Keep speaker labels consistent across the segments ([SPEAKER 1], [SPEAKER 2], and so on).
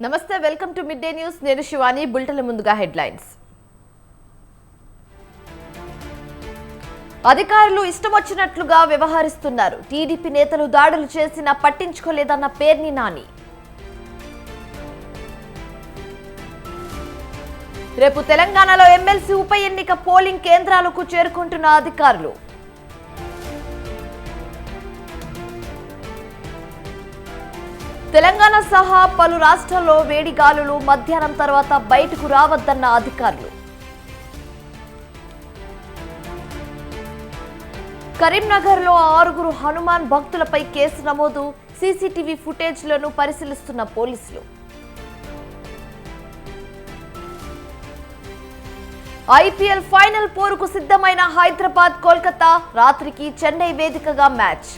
[SPEAKER 1] నమస్తే, welcome to mid day news. నేను శివాని. బులెటిన్ల ముందుగా హెడ్లైన్స్. అధికారులు ఇష్టమొచ్చినట్లుగా వ్యవహరిస్తున్నారు. టీడీపీ నేతలు దాడులు చేసినా పట్టించుకోలేదన్న పేర్ని నాని. రేపు తెలంగాణలో ఎమ్మెల్సీ ఉప ఎన్నిక పోలింగ్ కేంద్రాలకు చేరుకుంటున్న అధికారులు. తెలంగాణ సహా పలు రాష్ట్రాల్లో వేడి గాలులు, మధ్యాహ్నం తర్వాత బయటకు రావద్దన్న అధికారులు. కరీంనగర్లో 6 హనుమాన్ భక్తులపై కేసు నమోదు. సీసీటీవీ ఫుటేజ్లను పరిశీలిస్తున్న పోలీసులు. ఐపీఎల్ ఫైనల్ పోరుకు సిద్ధమైన హైదరాబాద్, కోల్కతా. రాత్రికి చెన్నై వేదికగా మ్యాచ్.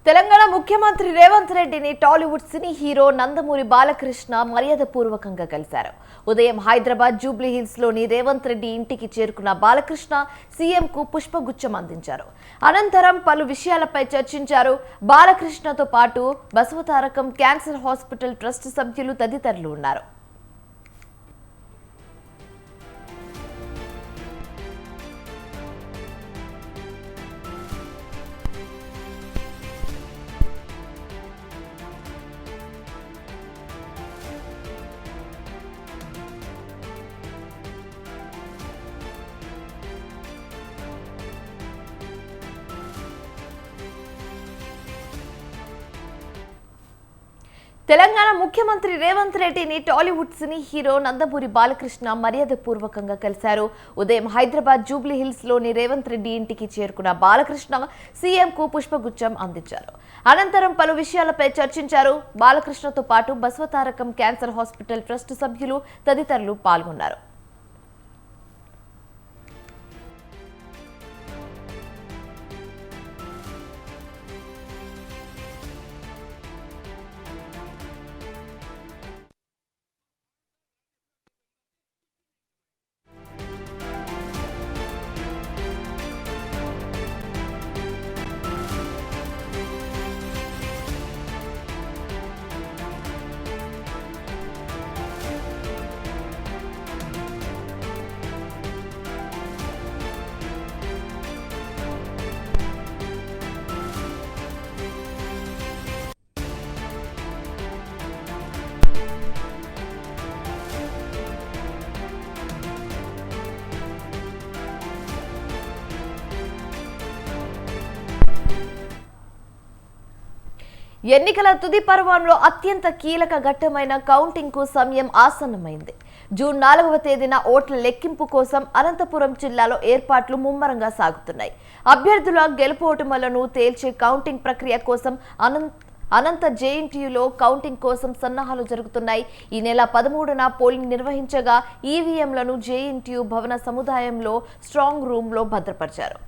[SPEAKER 1] తెలంగాణ ముఖ్యమంత్రి రేవంత్ రెడ్డిని టాలీవుడ్ సినీ హీరో నందమూరి బాలకృష్ణ మర్యాదపూర్వకంగా కలిశారు. ఉదయం హైదరాబాద్ జూబ్లీహిల్స్ లోని రేవంత్ రెడ్డి ఇంటికి చేరుకున్న బాలకృష్ణ సీఎంకు పుష్పగుచ్చం అందించారు. అనంతరం పలు విషయాలపై చర్చించారు. బాలకృష్ణతో పాటు బసవతారకం క్యాన్సర్ హాస్పిటల్ ట్రస్ట్ సభ్యులు తదితరులు ఉన్నారు. తెలంగాణ ముఖ్యమంత్రి రేవంత్ రెడ్డిని టాలీవుడ్ సినీ హీరో నందమూరి బాలకృష్ణ మర్యాదపూర్వకంగా కలిశారు. ఉదయం హైదరాబాద్ జూబ్లీహిల్స్ లోని రేవంత్ రెడ్డి ఇంటికి చేరుకున్న బాలకృష్ణ సీఎంకు పుష్పగుచ్చం అందించారు. అనంతరం పలు విషయాలపై చర్చించారు. బాలకృష్ణతో పాటు బసవతారకం క్యాన్సర్ హాస్పిటల్ ట్రస్ట్ సభ్యులు తదితరులు పాల్గొన్నారు. ఎన్నికల తుది పర్వంలో అత్యంత కీలక ఘట్టమైన కౌంటింగ్ కు సమయం ఆసన్నమైంది. జూన్ 4వ తేదీన ఓట్ల లెక్కింపు కోసం అనంతపురం జిల్లాలో ఏర్పాట్లు ముమ్మరంగా సాగుతున్నాయి. అభ్యర్థుల గెలుపోటములను తేల్చే కౌంటింగ్ ప్రక్రియ కోసం అనంత జేఎన్టీయూలో కౌంటింగ్ కోసం సన్నాహాలు జరుగుతున్నాయి. ఈ నెల 13న పోలింగ్ నిర్వహించగా ఈవీఎంలను జేఎన్టీయూ భవన సముదాయంలో స్ట్రాంగ్ రూమ్లో భద్రపరిచారు.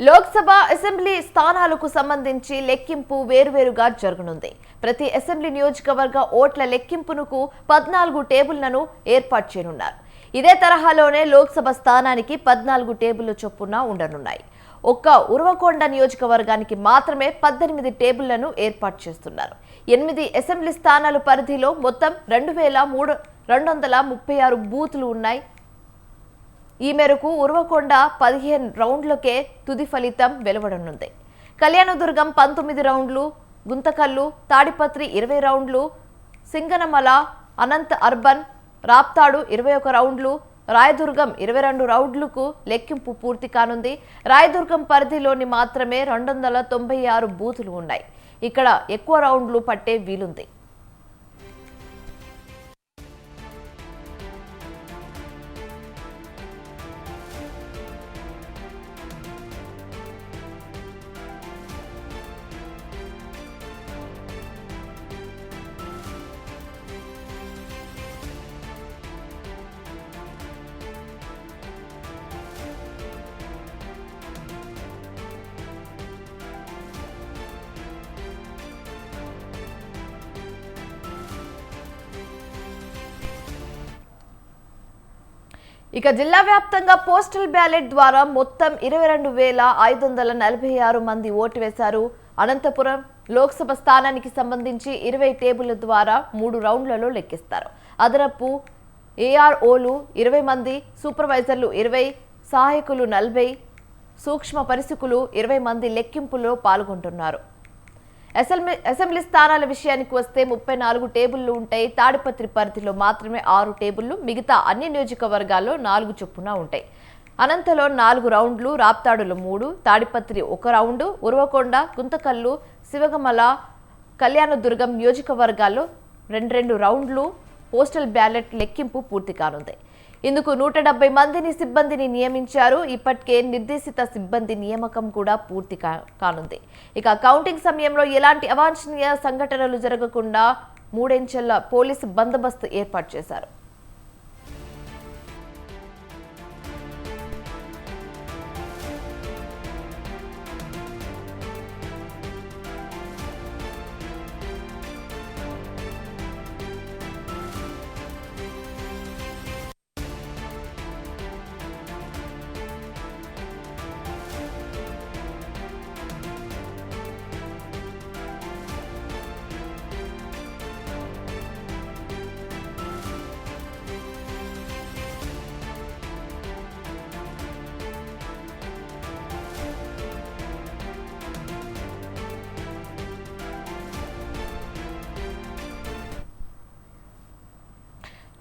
[SPEAKER 1] లోక్సభ, అసెంబ్లీ స్థానాలకు సంబంధించి లెక్కింపు వేరువేరుగా జరగనుంది. ప్రతి అసెంబ్లీ నియోజకవర్గ ఓట్ల లెక్కింపునకు 14 టేబుళ్లను ఏర్పాటు చేయనున్నారు. ఇదే తరహాలోనే లోక్సభ స్థానానికి 14 టేబుళ్ల చొప్పున ఉండనున్నాయి. ఒక్క ఉరవకొండ నియోజకవర్గానికి మాత్రమే 18 టేబుళ్లను ఏర్పాటు చేస్తున్నారు. 8 అసెంబ్లీ స్థానాల పరిధిలో మొత్తం 2236 బూతులు ఉన్నాయి. ఈ మేరకు ఉరవకొండ 15 రౌండ్లకే తుది ఫలితం వెలువడనుంది. కళ్యాణదుర్గం 19 రౌండ్లు, గుంతకల్లు, తాడిపత్రి 20 రౌండ్లు, సింగనమల, అనంత్ అర్బన్, రాప్తాడు 21 రౌండ్లు, రాయదుర్గం 22 రౌండ్లకు లెక్కింపు పూర్తి కానుంది. రాయదుర్గం పరిధిలోని మాత్రమే 296 బూతులు ఉన్నాయి. ఇక్కడ ఎక్కువ రౌండ్లు పట్టే వీలుంది. ఇక జిల్లా వ్యాప్తంగా పోస్టల్ బ్యాలెట్ ద్వారా మొత్తం 22,546 మంది ఓటు వేశారు. అనంతపురం లోక్సభ స్థానానికి సంబంధించి 20 టేబుళ్ల ద్వారా 3 రౌండ్లలో లెక్కిస్తారు. అదనపు ఏఆర్ఓలు 20 మంది, సూపర్వైజర్లు 20, సహాయకులు 40, సూక్ష్మ పరిశీలకులు 20 మంది లెక్కింపులో పాల్గొంటున్నారు. అసెంబ్లీ స్థానాల విషయానికి వస్తే 34 టేబుళ్లు ఉంటాయి. తాడిపత్రి పరిధిలో మాత్రమే 6 టేబుళ్లు, మిగతా అన్ని నియోజకవర్గాల్లో 4 చొప్పున ఉంటాయి. అనంతలో 4 రౌండ్లు, రాప్తాడులో 3, తాడిపత్రి 1 రౌండు, ఉరవకొండ, గుంతకల్లు, శివగమల, కళ్యాణదుర్గం నియోజకవర్గాల్లో 2 రౌండ్లు పోస్టల్ బ్యాలెట్ లెక్కింపు పూర్తి కానుంది. ఇందుకు 170 మందిని సిబ్బందిని నియమించారు. ఇప్పటికే నిర్దేశిత సిబ్బంది నియామకం కూడా పూర్తి కానుంది. ఇక కౌంటింగ్ సమయంలో ఎలాంటి అవాంఛనీయ సంఘటనలు జరగకుండా 3 అంచెల పోలీసు బందోబస్తు ఏర్పాటు చేశారు.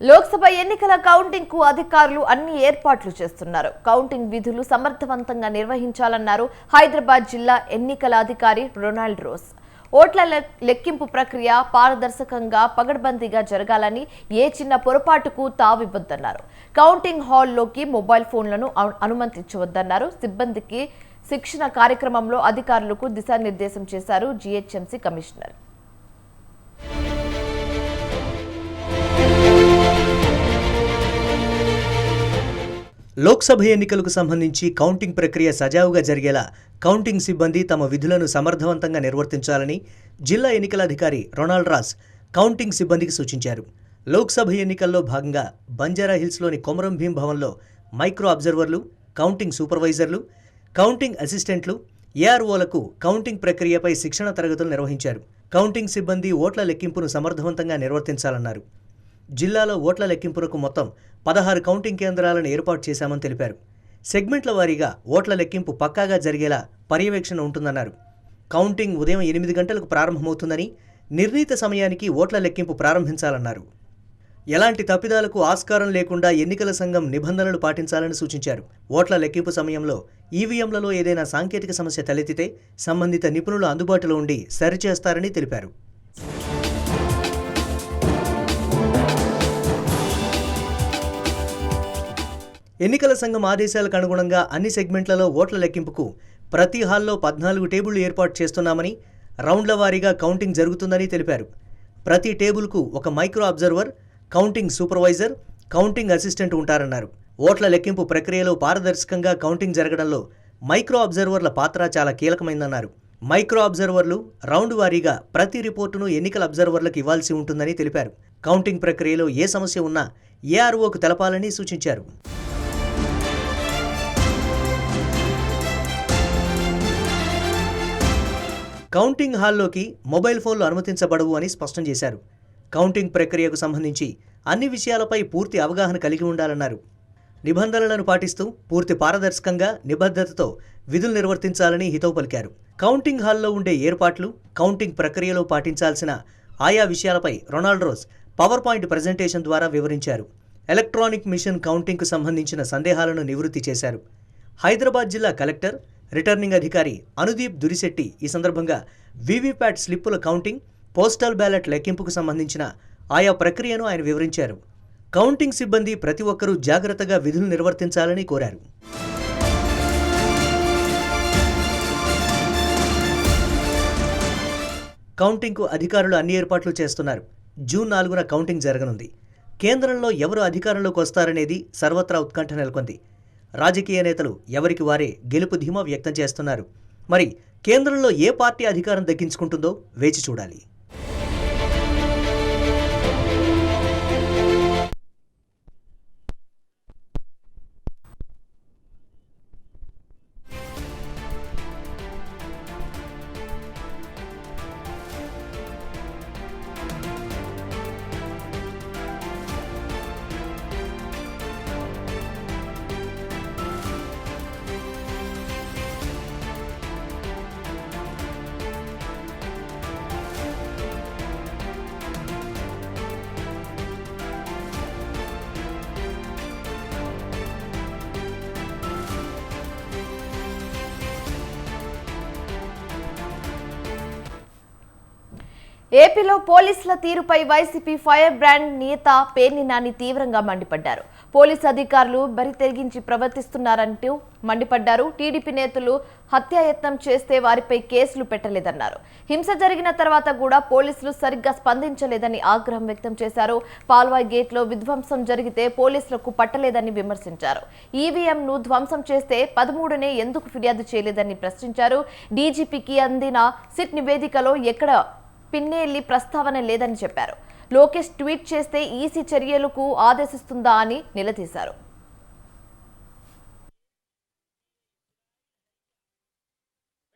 [SPEAKER 1] లోక్సభ ఎన్నికల కౌంటింగ్ కు అధికారులు అన్ని ఏర్పాట్లు చేస్తున్నారు. కౌంటింగ్ విధులు సమర్థవంతంగా నిర్వహించాలన్నారు హైదరాబాద్ జిల్లా ఎన్నికల అధికారి రొనాల్డ్ రోస్. ఓట్ల లెక్కింపు ప్రక్రియ పారదర్శకంగా, పగడ్బందీగా జరగాలని, ఏ చిన్న పొరపాటుకు తావివ్వద్దన్నారు. కౌంటింగ్ హాల్లోకి మొబైల్ ఫోన్లను అనుమతించవద్దన్నారు. సిబ్బందికి శిక్షణ కార్యక్రమంలో అధికారులకు దిశానిర్దేశం చేశారు జీహెచ్ఎంసీ కమిషనర్.
[SPEAKER 2] లోక్సభ ఎన్నికలకు సంబంధించి కౌంటింగ్ ప్రక్రియ సజావుగా జరిగేలా కౌంటింగ్ సిబ్బంది తమ విధులను సమర్థవంతంగా నిర్వర్తించాలని జిల్లా ఎన్నికల అధికారి రొనాల్డ్ రాస్ కౌంటింగ్ సిబ్బందికి సూచించారు. లోక్సభ ఎన్నికల్లో భాగంగా బంజారాహిల్స్లోని కొమరం భీం భవన్లో మైక్రో అబ్జర్వర్లు, కౌంటింగ్ సూపర్వైజర్లు, కౌంటింగ్ అసిస్టెంట్లు, ఏఆర్ఓలకు కౌంటింగ్ ప్రక్రియపై శిక్షణ తరగతులు నిర్వహించారు. కౌంటింగ్ సిబ్బంది ఓట్ల లెక్కింపును సమర్థవంతంగా నిర్వర్తించాలన్నారు. జిల్లాలో ఓట్ల లెక్కింపునకు మొత్తం 16 కౌంటింగ్ కేంద్రాలను ఏర్పాటు చేశామని తెలిపారు. సెగ్మెంట్ల వారీగా ఓట్ల లెక్కింపు పక్కాగా జరిగేలా పర్యవేక్షణ ఉంటుందన్నారు. కౌంటింగ్ ఉదయం 8 గంటలకు ప్రారంభమవుతుందని, నిర్ణీత సమయానికి ఓట్ల లెక్కింపు ప్రారంభించాలన్నారు. ఎలాంటి తప్పిదాలకు ఆస్కారం లేకుండా ఎన్నికల సంఘం నిబంధనలు పాటించాలని సూచించారు. ఓట్ల లెక్కింపు సమయంలో ఈవీఎంలలో ఏదైనా సాంకేతిక సమస్య తలెత్తితే సంబంధిత నిపుణులు అందుబాటులో ఉండి సరిచేస్తారని తెలిపారు. ఎన్నికల సంఘం ఆదేశాలకు అనుగుణంగా అన్ని సెగ్మెంట్లలో ఓట్ల లెక్కింపుకు ప్రతి హాల్లో 14 టేబుళ్లు ఏర్పాటు చేస్తున్నామని, రౌండ్ల వారీగా కౌంటింగ్ జరుగుతుందని తెలిపారు. ప్రతి టేబుల్కు ఒక micro observer, counting supervisor, counting assistant ఉంటారన్నారు. ఓట్ల లెక్కింపు ప్రక్రియలో పారదర్శకంగా కౌంటింగ్ జరగడంలో మైక్రో అబ్జర్వర్ల పాత్ర చాలా కీలకమైందన్నారు. మైక్రో అబ్జర్వర్లు రౌండ్ వారీగా ప్రతి రిపోర్టును ఎన్నికల అబ్జర్వర్లకు ఇవ్వాల్సి ఉంటుందని తెలిపారు. కౌంటింగ్ ప్రక్రియలో ఏ సమస్య ఉన్నా ఏఆర్ఓకు తెలపాలని సూచించారు. కౌంటింగ్ హాల్లోకి మొబైల్ ఫోన్లు అనుమతించబడవు అని స్పష్టం చేశారు. కౌంటింగ్ ప్రక్రియకు సంబంధించి అన్ని విషయాలపై పూర్తి అవగాహన కలిగి ఉండాలన్నారు. నిబంధనలను పాటిస్తూ పూర్తి పారదర్శకంగా నిబద్ధతతో విధులు నిర్వర్తించాలని హితవు పలికారు. కౌంటింగ్ హాల్లో ఉండే ఏర్పాట్లు, కౌంటింగ్ ప్రక్రియలో పాటించాల్సిన ఆయా విషయాలపై Ronald rose power point presentation ద్వారా వివరించారు. ఎలక్ట్రానిక్ మిషన్ కౌంటింగ్కు సంబంధించిన సందేహాలను నివృత్తి చేశారు. హైదరాబాద్ జిల్లా కలెక్టర్, రిటర్నింగ్ అధికారి అనుదీప్ దురిశెట్టి ఈ సందర్భంగా వీవీప్యాట్ స్లిప్పుల కౌంటింగ్, పోస్టల్ బ్యాలెట్ లెక్కింపుకు సంబంధించిన ఆయా ప్రక్రియను ఆయన వివరించారు. కౌంటింగ్ సిబ్బంది ప్రతి ఒక్కరూ జాగ్రత్తగా విధులు నిర్వర్తించాలని కోరారు. కౌంటింగ్కు అధికారులు అన్ని ఏర్పాట్లు చేస్తున్నారు. జూన్ 4న కౌంటింగ్ జరగనుంది. కేంద్రంలో ఎవరు అధికారంలోకి వస్తారనేది సర్వత్రా ఉత్కంఠ నెలకొంది. రాజకీయ నేతలు ఎవరికి వారే గెలుపు ధీమా వ్యక్తం చేస్తున్నారు. మరి కేంద్రంలో ఏ పార్టీ అధికారం దక్కించుకుంటుందో వేచి చూడాలి.
[SPEAKER 1] ఏపీలో పోలీసుల తీరుపై వైసీపీ ఫైర్ బ్రాండ్ నేత పేర్ని నాని తీవ్రంగా మండిపడ్డారు. పోలీసు అధికారులు బరి తెగించి ప్రవర్తిస్తున్నారంటూ మండిపడ్డారు. టీడీపీ నేతలు హత్యాయత్నం చేస్తే వారిపై కేసులు పెట్టలేదన్నారు. హింస జరిగిన తర్వాత కూడా పోలీసులు సరిగ్గా స్పందించలేదని ఆగ్రహం వ్యక్తం చేశారు. పాల్వాయ్ గేట్లో విధ్వంసం జరిగితే పోలీసులకు పట్టలేదని విమర్శించారు. ఈవీఎంను ధ్వంసం చేస్తే 13నే ఎందుకు ఫిర్యాదు చేయలేదని ప్రశ్నించారు. డీజీపీకి అందిన సిట్ నివేదికలో ఎక్కడ పిన్నెల్లి ప్రస్తావన లేదని చెప్పారు. లోకేష్ ట్వీట్ చేస్తే ఈసీ చర్యలకు ఆదేశిస్తుందా అని నిలదీశారు.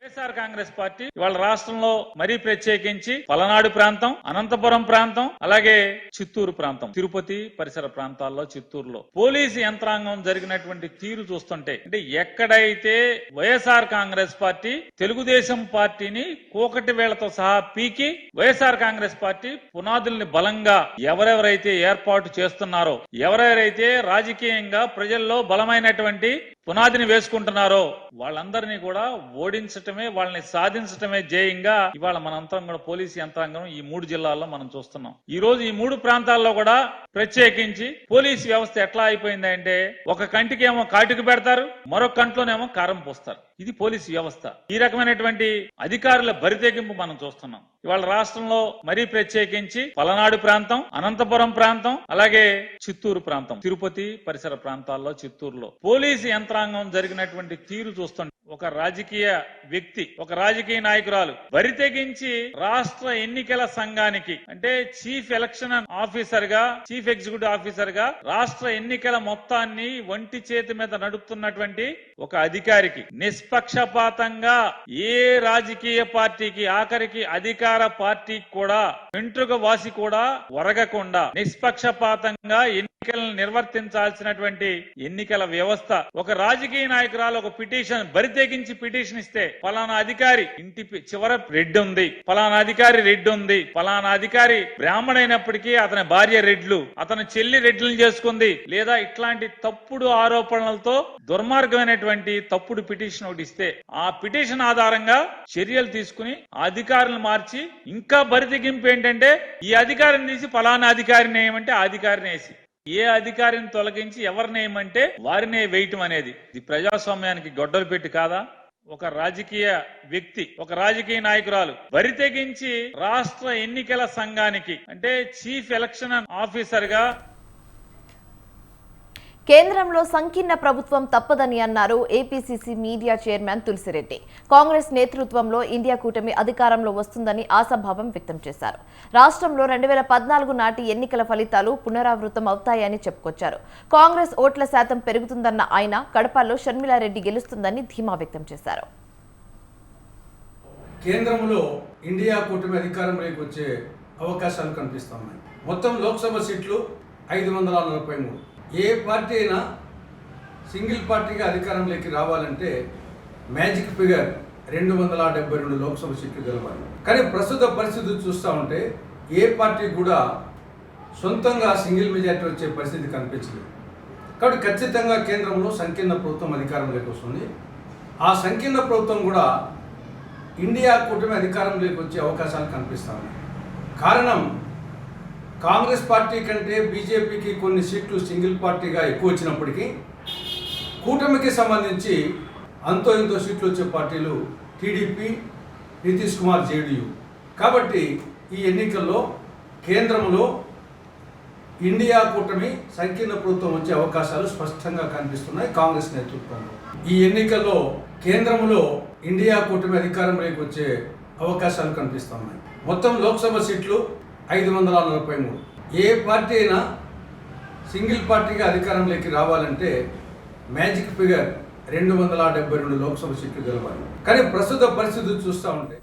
[SPEAKER 3] వైఎస్ఆర్ కాంగ్రెస్ పార్టీ ఇవాళ రాష్ట్రంలో మరీ ప్రత్యేకించి పలనాడు ప్రాంతం, అనంతపురం ప్రాంతం, అలాగే చిత్తూరు ప్రాంతం, తిరుపతి పరిసర ప్రాంతాల్లో, చిత్తూరులో పోలీసు యంత్రాంగం జరిగినటువంటి తీరు చూస్తుంటే, అంటే ఎక్కడైతే వైఎస్ఆర్ కాంగ్రెస్ పార్టీ తెలుగుదేశం పార్టీని కోకటి వేళ్లతో సహా పీకి వైఎస్ఆర్ కాంగ్రెస్ పార్టీ పునాదుల్ని బలంగా ఎవరెవరైతే ఏర్పాటు చేస్తున్నారో, ఎవరెవరైతే రాజకీయంగా ప్రజల్లో బలమైనటువంటి పునాదిని వేసుకుంటున్నారో వాళ్ళందరినీ కూడా ఓడించటమే, వాళ్ళని సాధించటమే ధ్యేయంగా ఇవాళ మనంతా కూడా పోలీసు యంత్రాంగం ఈ 3 జిల్లాల్లో మనం చూస్తున్నాం. ఈ రోజు ఈ 3 ప్రాంతాల్లో కూడా ప్రత్యేకించి పోలీసు వ్యవస్థ ఎట్లా అయిపోయిందంటే, ఒక కంటికేమో కాటుకు పెడతారు, మరొక కంట్లోనేమో కారం పోస్తారు. ఇది పోలీసు వ్యవస్థ. ఈ రకమైనటువంటి అధికారుల బరితెగింపు మనం చూస్తున్నాం. ఇవాళ రాష్ట్రంలో మరీ ప్రత్యేకించి పలనాడు ప్రాంతం, అనంతపురం ప్రాంతం, అలాగే చిత్తూరు ప్రాంతం, తిరుపతి పరిసర ప్రాంతాల్లో, చిత్తూరులో పోలీసు యంత్రాంగం జరిగినటువంటి తీరు చూస్తుంటే, ఒక రాజకీయ వ్యక్తి, ఒక రాజకీయ నాయకురాలు బరితెగించి రాష్ట్ర ఎన్నికల సంఘానికి, అంటే చీఫ్ ఎలక్షన్ ఆఫీసర్ గా, చీఫ్ ఎగ్జిక్యూటివ్ ఆఫీసర్ గా రాష్ట్ర ఎన్నికల మొత్తాన్ని ఒంటి చేతి మీద నడుపుతున్నటువంటి ఒక అధికారికి నిష్పక్షపాతంగా ఏ రాజకీయ పార్టీకి, ఆఖరికి అధికార పార్టీకి కూడా వెంట్రుక వాసి కూడా ఒరగకుండా నిష్పక్షపాతంగా ఎన్నికలను నిర్వర్తించాల్సినటువంటి ఎన్నికల వ్యవస్థ, ఒక రాజకీయ నాయకురాలు ఒక పిటిషన్ బరితెగించి పిటిషన్ ఇస్తే, ఫలానా అధికారి ఇంటి చివర రెడ్డి ఉంది, ఫలానా అధికారి రెడ్డి ఉంది, ఫలానా అధికారి బ్రాహ్మణైనప్పటికీ అతని భార్య రెడ్లు, అతని చెల్లి రెడ్లను చేసుకుంది, లేదా ఇట్లాంటి తప్పుడు ఆరోపణలతో దుర్మార్గమైనటువంటి తప్పుడు పిటిషన్ ఒకటి ఇస్తే, ఆ పిటిషన్ ఆధారంగా చర్యలు తీసుకుని ఆ అధికారులను మార్చి, ఇంకా బరితెగింపు ఏంటంటే ఈ అధికారిని తీసి ఫలానా అధికారిని ఏమంటే ఆ అధికారిని వేసి, ఏ అధికారిని తొలగించి ఎవరిని ఏమంటే వారినే వేయటం అనేది ఇది ప్రజాస్వామ్యానికి గొడ్డలు పెట్టి కాదా? ఒక రాజకీయ వ్యక్తి, ఒక రాజకీయ నాయకురాలు బరితెగించి రాష్ట్ర ఎన్నికల సంఘానికి, అంటే చీఫ్ ఎలక్షన్ ఆఫీసర్ గా
[SPEAKER 1] కేంద్రంలో సంకీర్ణ ప్రభుత్వం తప్పదని అన్నారు APCC media chairman Tulasi Reddy. Congress నేతృత్వంలో ఇండియా కూటమి అధికారంలో వస్తుందని ఆశాభావం వ్యక్తం చేశారు. రాష్ట్రంలో 2014 నాటి ఎన్నికల ఫలితాలు పునరావృతం అవుతాయని చెప్పుకొచ్చారు. కాంగ్రెస్ ఓట్ల శాతం పెరుగుతుందన్న ఆయన కడపలో షర్మిలారెడ్డి గెలుస్తుందని ధీమా వ్యక్తం చేశారు.
[SPEAKER 4] కేంద్రంలో ఇండియా కూటమి అధికారంలోకి వచ్చే అవకాశాలు కనిపిస్తున్నాయి. మొత్తం లోక్సభ సీట్లు 543. ఏ పార్టీ అయినా సింగిల్ పార్టీగా అధికారంలోకి రావాలంటే మ్యాజిక్ ఫిగర్ 272 లోక్సభ సీట్లు గెలవాలి. కానీ ప్రస్తుత పరిస్థితులు చూస్తూ ఉంటే ఏ పార్టీ కూడా సొంతంగా సింగిల్ మెజార్టీ వచ్చే పరిస్థితి కనిపించలేదు. కాబట్టి ఖచ్చితంగా కేంద్రంలో సంకీర్ణ ప్రభుత్వం అధికారంలోకి వస్తుంది. ఆ సంకీర్ణ ప్రభుత్వం కూడా ఇండియా కూటమి అధికారంలోకి వచ్చే అవకాశాలు కనిపిస్తూ ఉన్నాయి. కారణం కాంగ్రెస్ పార్టీ కంటే బీజేపీకి కొన్ని సీట్లు సింగిల్ పార్టీగా ఎక్కువ వచ్చినప్పటికీ కూటమికి సంబంధించి అంతో ఇంతో సీట్లు వచ్చే పార్టీలు టీడీపీ, నితీష్ కుమార్ జేడీయూ. కాబట్టి ఈ ఎన్నికల్లో కేంద్రంలో ఇండియా కూటమి సంకీర్ణ ప్రభుత్వం వచ్చే అవకాశాలు స్పష్టంగా కనిపిస్తున్నాయి కాంగ్రెస్ నేతృత్వంలో. ఈ ఎన్నికల్లో కేంద్రంలో ఇండియా కూటమి అధికారంలోకి వచ్చే అవకాశాలు కనిపిస్తున్నాయి. మొత్తం లోక్సభ సీట్లు 543. ఏ పార్టీ అయినా సింగిల్ పార్టీగా అధికారంలోకి రావాలంటే మ్యాజిక్ ఫిగర్ 272 లోక్సభ సీట్లు గెలవాలి. కానీ ప్రస్తుత పరిస్థితులు చూస్తూ ఉంటే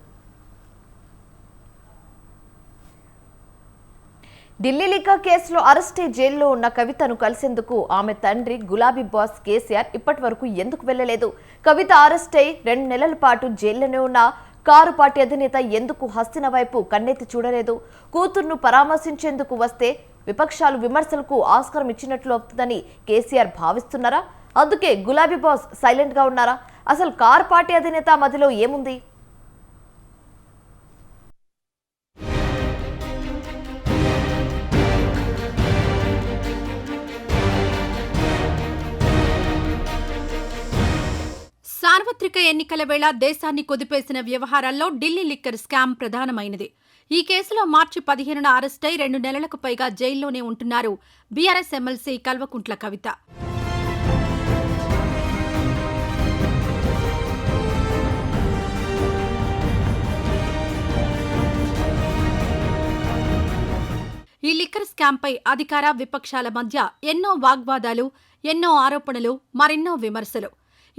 [SPEAKER 1] ఢిల్లీ లిక్కర్ కేసులో అరెస్టే జైల్లో ఉన్న కవితను కలిసేందుకు ఆమె తండ్రి గులాబీ బాస్ కేసీఆర్ ఇప్పటి వరకు ఎందుకు వెళ్లలేదు? కవిత అరెస్ట్ అయి 2 నెలల పాటు జైల్లోనే ఉన్న కారు పార్టీ అధినేత ఎందుకు హస్తిన వైపు కన్నెత్తి చూడలేదు? కూతుర్ను పరామర్శించేందుకు వస్తే విపక్షాలు విమర్శలకు ఆస్కారం ఇచ్చినట్లు అవుతుందని కేసీఆర్ భావిస్తున్నారా? అందుకే గులాబీ బాస్ సైలెంట్ గా ఉన్నారా? అసలు కారు పార్టీ అధినేత మధ్యలో ఏముంది?
[SPEAKER 5] సార్వత్రిక ఎన్నికల వేళ దేశాన్ని కుదిపేసిన వ్యవహారాల్లో ఢిల్లీ లిక్కర్ స్కామ్ ప్రధానమైనది. ఈ కేసులో మార్చి 15న అరెస్టై 2 నెలలకు పైగా జైల్లోనే ఉంటున్నారు బీఆర్ఎస్ ఎమ్మెల్సీ కల్వకుంట్ల కవిత. ఈ లిక్కర్ స్కామ్పై అధికార విపక్షాల మధ్య ఎన్నో వాగ్వాదాలు, ఎన్నో ఆరోపణలు, మరెన్నో విమర్శలు.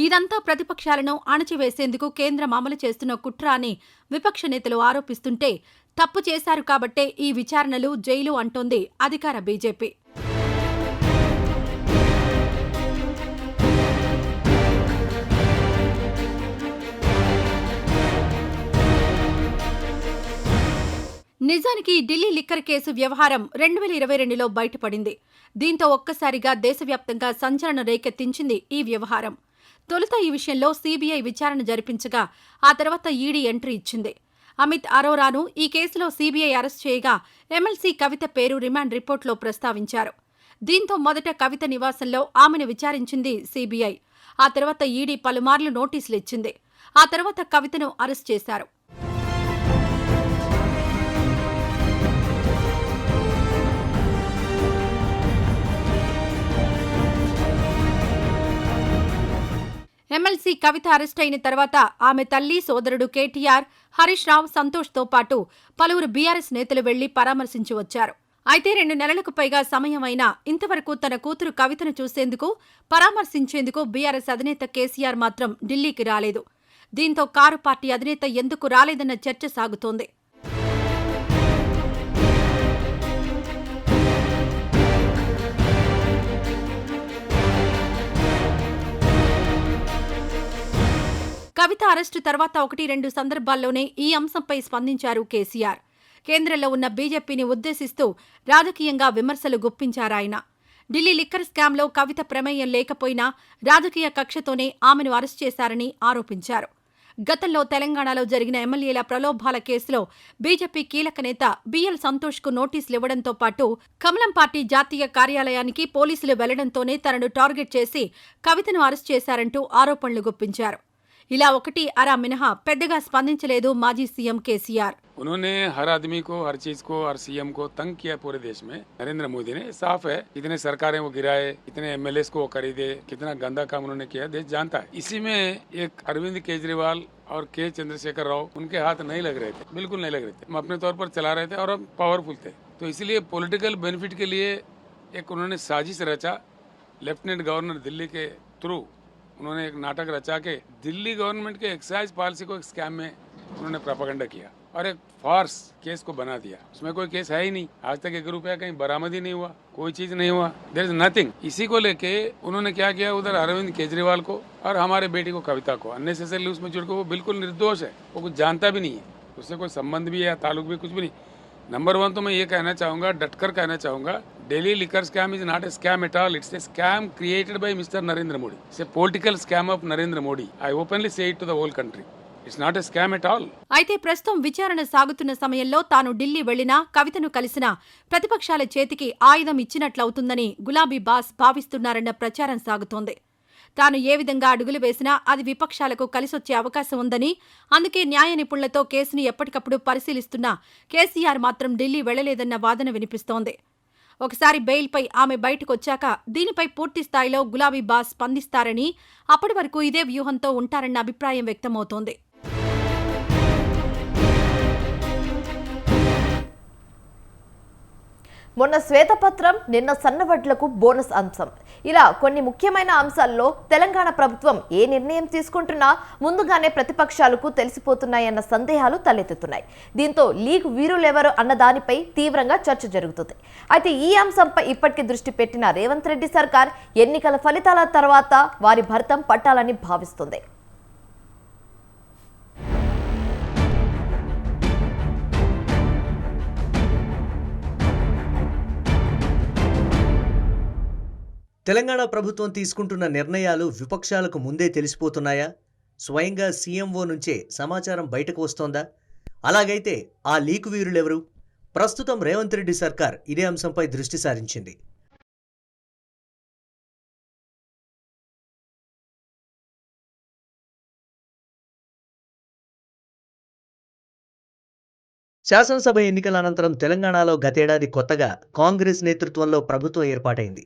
[SPEAKER 5] ఇదంతా ప్రతిపక్షాలను అణచివేసేందుకు కేంద్రం అమలు చేస్తున్న కుట్ర అని విపక్ష నేతలు ఆరోపిస్తుంటే తప్పు చేశారు కాబట్టే ఈ విచారణలు, జైలు అంటోంది అధికార బీజేపీ. నిజానికి ఢిల్లీ లిక్కర్ కేసు వ్యవహారం 2022లో బయటపడింది. దీంతో ఒక్కసారిగా దేశవ్యాప్తంగా సంచలనం రేకెత్తించింది ఈ వ్యవహారం. తొలుత ఈ విషయంలో సీబీఐ విచారణ జరిపించగా ఆ తర్వాత ఈడీ ఎంట్రీ ఇచ్చింది. అమిత్ అరోరాను ఈ కేసులో సీబీఐ అరెస్ట్ చేయగా ఎమ్మెల్సీ కవిత పేరు రిమాండ్ రిపోర్టులో ప్రస్తావించారు. దీంతో మొదట కవిత నివాసంలో ఆమెను విచారించింది సీబీఐ. ఆ తర్వాత ఈడీ పలుమార్లు నోటీసులు ఇచ్చింది. ఆ తర్వాత కవితను అరెస్ట్ చేశారు. ఎమ్మెల్సీ కవిత అరెస్ట్ అయిన తర్వాత ఆమె తల్లి, సోదరుడు కేటీఆర్, హరీష్ రావు, సంతోష్తో పాటు పలువురు బీఆర్ఎస్ నేతలు వెళ్లి పరామర్శించి వచ్చారు. అయితే 2 నెలలకు పైగా సమయమైనా ఇంతవరకు తన కూతురు కవితను చూసేందుకు, పరామర్శించేందుకు బీఆర్ఎస్ అధినేత కేసీఆర్ మాత్రం ఢిల్లీకి రాలేదు. దీంతో కారు పార్టీ అధినేత ఎందుకు రాలేదన్న చర్చ సాగుతోంది. కవిత అరెస్టు తర్వాత 1-2 సందర్భాల్లోనే ఈ అంశంపై స్పందించారు కేసీఆర్. కేంద్రంలో ఉన్న బీజేపీని ఉద్దేశిస్తూ రాజకీయంగా విమర్శలు గుప్పించారాయన. ఢిల్లీ లిక్కర్ స్కామ్లో కవిత ప్రమేయం లేకపోయినా రాజకీయ కక్షతోనే ఆమెను అరెస్ట్ చేశారని ఆరోపించారు. గతంలో తెలంగాణలో జరిగిన ఎమ్మెల్యేల ప్రలోభాల కేసులో బీజేపీ కీలక నేత బిఎల్ సంతోష్కు నోటీసులివ్వడంతో పాటు కమలం పార్టీ జాతీయ కార్యాలయానికి పోలీసులు వెళ్లడంతోనే తనను టార్గెట్ చేసి కవితను అరెస్ట్ చేశారంటూ ఆరోపణలు గుప్పించారు. ఇలా 1-2 మినహా పెద్దగా స్పందించలేదు మాజీ సీఎం కేసీఆర్.
[SPEAKER 6] उन्होंने हर आदमी को, हर चीज को, हर सीएम को तंग किया पूरे देश में. नरेंद्र मोदी ने साफ है, इतने सरकारें वो गिराए, इतने एमएलएस को वो खरीदे, कितना गंदा काम उन्होंने किया देश जानता है. इसी में एक अरविंद केजरीवाल और के चंद्रशेखर राव उनके हाथ नहीं लग रहे थे, बिल्कुल नहीं लग रहे थे. हम अपने तौर पर चला रहे थे और हम पावरफुल थे. तो इसलिए पॉलिटिकल बेनिफिट के लिए एक उन्होंने साजिश रचा. लेफ्टिनेंट गवर्नर दिल्ली के थ्रू उन्होंने एक नाटक रचा के दिल्ली गवर्नमेंट के एक्साइज पॉलिसी को एक स्कैम में उन्होंने प्रोपेगेंडा किया और एक फार्स केस को बना दिया। उसमें कोई केस है ही नहीं, आज तक 1 रुपया कहीं बरामद ही नहीं हुआ, कोई चीज नहीं हुआ, देयर इज नथिंग। इसी को लेके उन्होंने क्या किया, उधर अरविंद केजरीवाल को और हमारे बेटी को कविता को अननेसेसरली उसमें जुड़ के, वो बिल्कुल निर्दोष है, वो कुछ जानता भी नहीं है, उससे कोई संबंध भी है, ताल्लुक भी कुछ भी नहीं। नंबर 1 तो मैं ये कहना चाहूंगा, डटकर कहना चाहूंगा, Delhi liquor scam is not a scam at all. It's a scam created by Mr. Narendra Modi. It's a political scam of Narendra Modi. I openly say it to the whole country. It's not a scam at all.
[SPEAKER 5] అయితే ప్రస్తుతం విచారణ సాగుతున్న సమయంలో తాను ఢిల్లీ వెళ్లినా, కవితను కలిసినా ప్రతిపక్షాల చేతికి ఆయుధం ఇచ్చినట్లవుతుందని గులాబీ బాస్ భావిస్తున్నారన్న ప్రచారం సాగుతోంది. తాను ఏ విధంగా అడుగులు వేసినా అది విపక్షాలకు కలిసొచ్చే అవకాశం ఉందని, అందుకే న్యాయ నిపుణులతో కేసుని ఎప్పటికప్పుడు పరిశీలిస్తున్నా కేసీఆర్ మాత్రం ఢిల్లీ వెళ్లలేదన్న వాదన వినిపిస్తోంది. ఒకసారి బెయిల్పై ఆమె బయటకొచ్చాక దీనిపై పూర్తి స్థాయిలో గులాబీ బాస్ స్పందిస్తారని, అప్పటి వరకు ఇదే వ్యూహంతో ఉంటారన్న అభిప్రాయం వ్యక్తమవుతోంది.
[SPEAKER 1] మొన్న శ్వేతపత్రం, నిన్న సన్నవడ్లకు బోనస్ అంశం, ఇలా కొన్ని ముఖ్యమైన అంశాల్లో తెలంగాణ ప్రభుత్వం ఏ నిర్ణయం తీసుకుంటున్నా ముందుగానే ప్రతిపక్షాలకు తెలిసిపోతున్నాయన్న సందేహాలు తలెత్తుతున్నాయి. దీంతో లీగ్ వీరులెవరు అన్న దానిపై తీవ్రంగా చర్చ జరుగుతుంది. అయితే ఈ అంశంపై ఇప్పటికీ దృష్టి పెట్టిన రేవంత్ రెడ్డి సర్కార్ ఎన్నికల ఫలితాల తర్వాత వారి భర్తం పట్టాలని భావిస్తుంది.
[SPEAKER 2] తెలంగాణ ప్రభుత్వం తీసుకుంటున్న నిర్ణయాలు విపక్షాలకు ముందే తెలిసిపోతున్నాయా? స్వయంగా సీఎంఓ నుంచే సమాచారం బయటకు వస్తోందా? అలాగైతే ఆ లీకు వీరులెవరు? ప్రస్తుతం రేవంత్ రెడ్డి సర్కార్ ఇదే అంశంపై దృష్టి సారించింది. శాసనసభ ఎన్నికల అనంతరం తెలంగాణలో గతేడాది కొత్తగా కాంగ్రెస్ నేతృత్వంలో ప్రభుత్వం ఏర్పాటైంది.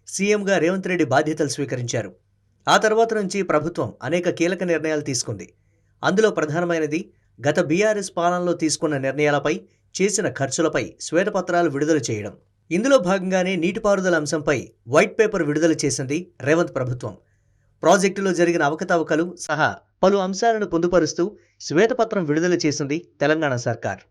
[SPEAKER 2] సీఎంగా రేవంత్ రెడ్డి బాధ్యతలు స్వీకరించారు. ఆ తర్వాత నుంచి ప్రభుత్వం అనేక కీలక నిర్ణయాలు తీసుకుంది. అందులో ప్రధానమైనది గత బీఆర్ఎస్ పాలనలో తీసుకున్న నిర్ణయాలపై, చేసిన ఖర్చులపై శ్వేతపత్రాలు విడుదల చేయడం. ఇందులో భాగంగానే నీటిపారుదల అంశంపై వైట్ పేపర్ విడుదల చేసింది రేవంత్ ప్రభుత్వం. ప్రాజెక్టులో జరిగిన అవకతవకలు సహా పలు అంశాలను పొందుపరుస్తూ శ్వేతపత్రం విడుదల చేసింది తెలంగాణ సర్కార్.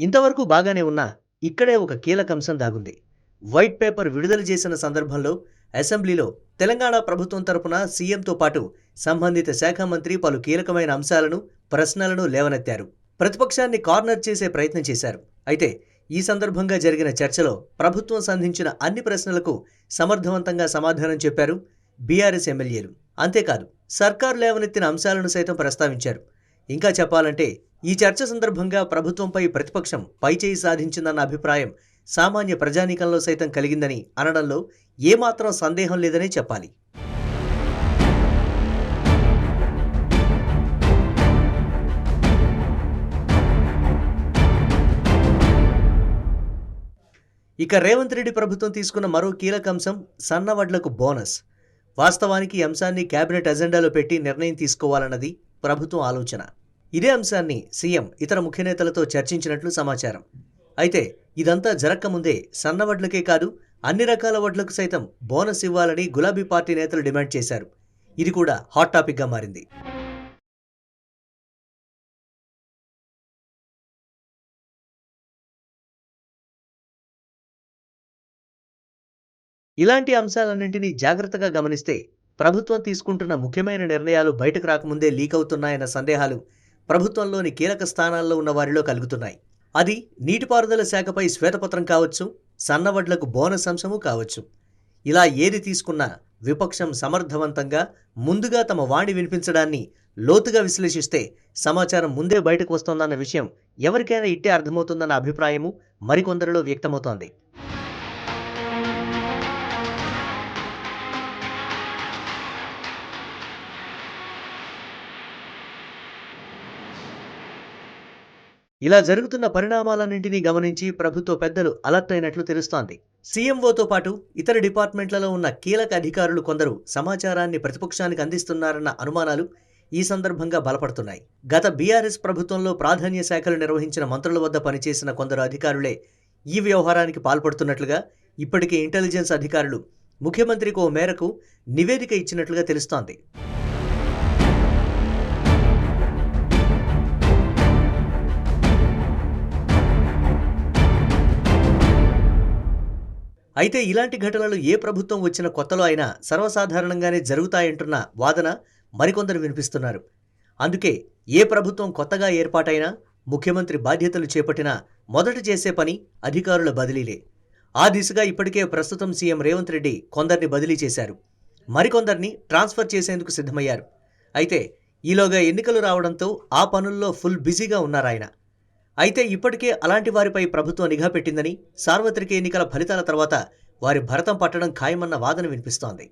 [SPEAKER 2] ఇంతవరకు బాగానే ఉన్నా ఇక్కడే ఒక కీలక అంశం దాగుంది. వైట్ పేపర్ విడుదల చేసిన సందర్భంలో అసెంబ్లీలో తెలంగాణ ప్రభుత్వం తరపున సీఎంతో పాటు సంబంధిత శాఖ మంత్రి పలు కీలకమైన అంశాలను, ప్రశ్నలను లేవనెత్తారు. ప్రతిపక్షాన్ని కార్నర్ చేసే ప్రయత్నం చేశారు. అయితే ఈ సందర్భంగా జరిగిన చర్చలో ప్రభుత్వం సంధించిన అన్ని ప్రశ్నలకు సమర్థవంతంగా సమాధానం చెప్పారు బీఆర్ఎస్ ఎమ్మెల్యేలు. అంతేకాదు సర్కారు లేవనెత్తిన అంశాలను సైతం ప్రస్తావించారు. ఇంకా చెప్పాలంటే ఈ చర్చ సందర్భంగా ప్రభుత్వంపై ప్రతిపక్షం పైచేయి సాధించిందన్న అభిప్రాయం సామాన్య ప్రజానీకంలో సైతం కలిగిందని అనడంలో ఏమాత్రం సందేహం లేదనే చెప్పాలి. ఇక రేవంత్ రెడ్డి ప్రభుత్వం తీసుకున్న మరో కీలక అంశం సన్నవడ్లకు బోనస్. వాస్తవానికి ఈ అంశాన్ని కేబినెట్ అజెండాలో పెట్టి నిర్ణయం తీసుకోవాలన్నది ప్రభుత్వం ఆలోచన. ఇదే అంశాన్ని సీఎం ఇతర ముఖ్య నేతలతో చర్చించినట్లు సమాచారం. అయితే ఇదంతా జరక్కముందే సన్నవడ్లకే కాదు అన్ని రకాల వడ్లకు సైతం బోనస్ ఇవ్వాలని గులాబీ పార్టీ నేతలు డిమాండ్ చేశారు. ఇది కూడా హాట్ టాపిక్గా మారింది. ఇలాంటి అంశాలన్నింటినీ జాగ్రత్తగా గమనిస్తే ప్రభుత్వం తీసుకుంటున్న ముఖ్యమైన నిర్ణయాలు బయటకు రాకముందే లీక్ అవుతున్నాయన్న సందేహాలు ప్రభుత్వంలోని కీలక స్థానాల్లో ఉన్న వారిలో కలుగుతున్నాయి. అది నీటిపారుదల శాఖపై శ్వేతపత్రం కావచ్చు, సన్నవడ్లకు బోనస్ అంశము కావచ్చు. ఇలా ఏది తీసుకున్నా విపక్షం సమర్థవంతంగా ముందుగా తమ వాణి వినిపించడాన్ని లోతుగా విశ్లేషిస్తే సమాచారం ముందే బయటకు వస్తోందన్న విషయం ఎవరికైనా ఇట్టే అర్థమవుతుందన్న అభిప్రాయము మరికొందరిలో వ్యక్తమవుతోంది. ఇలా జరుగుతున్న పరిణామాలన్నింటినీ గమనించి ప్రభుత్వ పెద్దలు అలర్ట్ అయినట్లు తెలుస్తోంది. సీఎంఓతో పాటు ఇతర డిపార్ట్మెంట్లలో ఉన్న కీలక అధికారులు కొందరు సమాచారాన్ని ప్రతిపక్షానికి అందిస్తున్నారన్న అనుమానాలు ఈ సందర్భంగా బలపడుతున్నాయి. గత బీఆర్ఎస్ ప్రభుత్వంలో ప్రాధాన్య శాఖలు నిర్వహించిన మంత్రుల వద్ద పనిచేసిన కొందరు అధికారులే ఈ వ్యవహారానికి పాల్పడుతున్నట్లుగా ఇప్పటికే ఇంటెలిజెన్స్ అధికారులు ముఖ్యమంత్రికి ఓ మేరకు నివేదిక ఇచ్చినట్లుగా తెలుస్తోంది. అయితే ఇలాంటి ఘటనలు ఏ ప్రభుత్వం వచ్చిన కొత్తలో అయినా సర్వసాధారణంగానే జరుగుతాయంటున్న వాదన మరికొందరు వినిపిస్తున్నారు. అందుకే ఏ ప్రభుత్వం కొత్తగా ఏర్పాటైనా ముఖ్యమంత్రి బాధ్యతలు చేపట్టినా మొదట చేసే పని అధికారుల బదిలీలే. ఆ దిశగా ఇప్పటికే ప్రస్తుతం సీఎం రేవంత్ రెడ్డి కొందరిని బదిలీ చేశారు. మరికొందరిని ట్రాన్స్ఫర్ చేసేందుకు సిద్ధమయ్యారు. అయితే ఈలోగా ఎన్నికలు రావడంతో ఆ పనుల్లో ఫుల్ బిజీగా ఉన్నారాయన. అయితే ఇప్పటికే అలాంటి వారిపై ప్రభుత్వం నిఘా పెట్టిందని, సార్వత్రిక ఎన్నికల ఫలితాల తర్వాత వారి భరతం పట్టడం ఖాయమన్న వాదన వినిపిస్తోంది.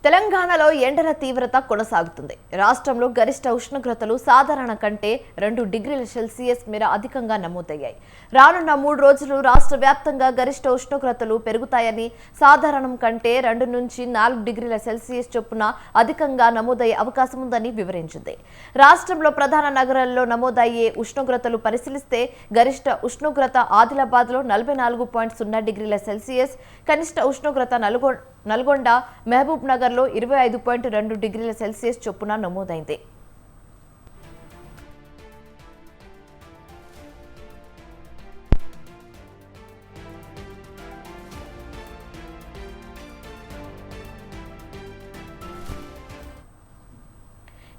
[SPEAKER 1] తెలంగాణలో ఎండల తీవ్రత కొనసాగుతుంది. రాష్ట్రంలో గరిష్ట ఉష్ణోగ్రతలు సాధారణ కంటే 2 డిగ్రీల సెల్సియస్ మేర అధికంగా నమోదయ్యాయి. రానున్న 3 రోజులు రాష్ట్ర వ్యాప్తంగా గరిష్ట ఉష్ణోగ్రతలు పెరుగుతాయని, సాధారణం కంటే 2 నుంచి 4 డిగ్రీల సెల్సియస్ చొప్పున అధికంగా నమోదయ్యే అవకాశం ఉందని వివరించింది. రాష్ట్రంలో ప్రధాన నగరాల్లో నమోదయ్యే ఉష్ణోగ్రతలు పరిశీలిస్తే గరిష్ట ఉష్ణోగ్రత ఆదిలాబాద్లో 44.0 డిగ్రీల సెల్సియస్, కనిష్ట ఉష్ణోగ్రత నల్గొండ, మహబూబ్ నగర్లో 25.2 డిగ్రీల సెల్సియస్ చొప్పున నమోదైంది.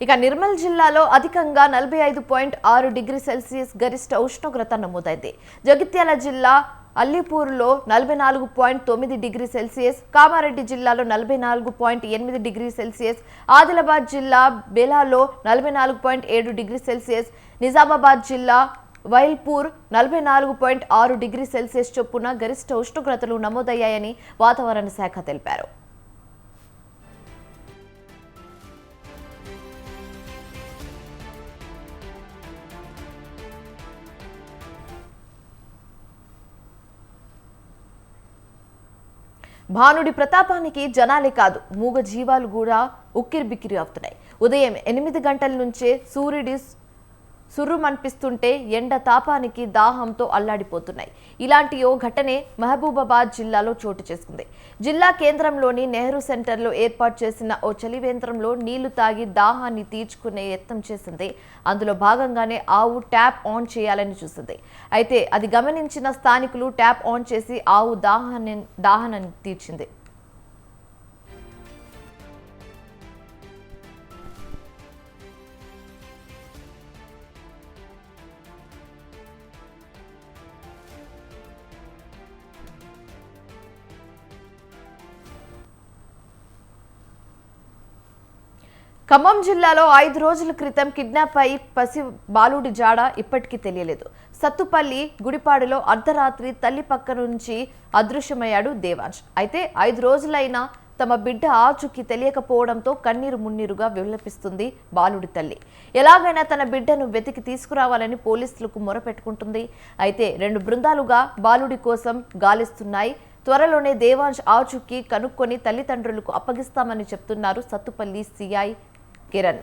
[SPEAKER 1] ఇక నిర్మల్ జిల్లాలో అధికంగా 45.6 డిగ్రీ సెల్సియస్ గరిష్ట ఉష్ణోగ్రత నమోదైంది. జగిత్యాల జిల్లా అల్లీపూర్లో 44.9 డిగ్రీ సెల్సియస్, కామారెడ్డి జిల్లాలో 44.8 డిగ్రీ సెల్సియస్, ఆదిలాబాద్ జిల్లా బేలాలో 44.7 డిగ్రీ సెల్సియస్, నిజామాబాద్ జిల్లా వైల్పూర్ 44.6 డిగ్రీ సెల్సియస్ చొప్పున గరిష్ట ఉష్ణోగ్రతలు నమోదయ్యాయని వాతావరణ శాఖ తెలిపారు. భానుడి ప్రతాపానికి జనాలే కాదు, మూగ జీవాలు కూడా ఉక్కిరిబిక్కిరి అవుతున్నాయి. ఉదయం 8 గంటల నుంచే సూర్యుడి సుర్రుమనిపిస్తుంటే ఎండ తాపానికి దాహంతో అల్లాడిపోతున్నాయి. ఇలాంటి ఓ ఘటనే మహబూబాబాద్ జిల్లాలో చోటు చేసుకుంది. జిల్లా కేంద్రంలోని నెహ్రూ సెంటర్లో ఏర్పాటు చేసిన ఓ చలివేంద్రంలో నీళ్లు తాగి దాహాన్ని తీర్చుకునే యత్నం చేసింది. అందులో భాగంగానే ఆవు ట్యాప్ ఆన్ చేయాలని చూసింది. అయితే అది గమనించిన స్థానికులు ట్యాప్ ఆన్ చేసి ఆవు దాహాన్ని తీర్చింది. ఖమ్మం జిల్లాలో 5 రోజుల క్రితం కిడ్నాప్ అయి పసి బాలుడి జాడ ఇప్పటికీ తెలియలేదు. సత్తుపల్లి గుడిపాడులో అర్ధరాత్రి తల్లి పక్క నుంచి అదృశ్యమయ్యాడు దేవాంశ్. అయితే 5 రోజులైనా తమ బిడ్డ ఆచూకీ తెలియకపోవడంతో కన్నీరు మున్నీరుగా విలపిస్తుంది బాలుడి తల్లి. ఎలాగైనా తన బిడ్డను వెతికి తీసుకురావాలని పోలీసులకు మొరపెట్టుకుంటుంది. అయితే 2 బృందాలుగా బాలుడి కోసం గాలిస్తున్నాయి. త్వరలోనే దేవాంశ్ ఆచూకీ కనుక్కొని తల్లిదండ్రులకు అప్పగిస్తామని చెప్తున్నారు సత్తుపల్లి సిఐ కిరణ్.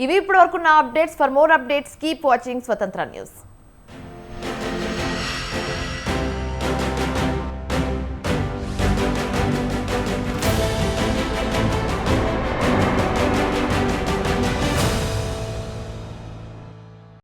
[SPEAKER 1] ఇవి ఇప్పటివరకు నా updates. For more updates keep watching స్వతంత్ర న్యూస్.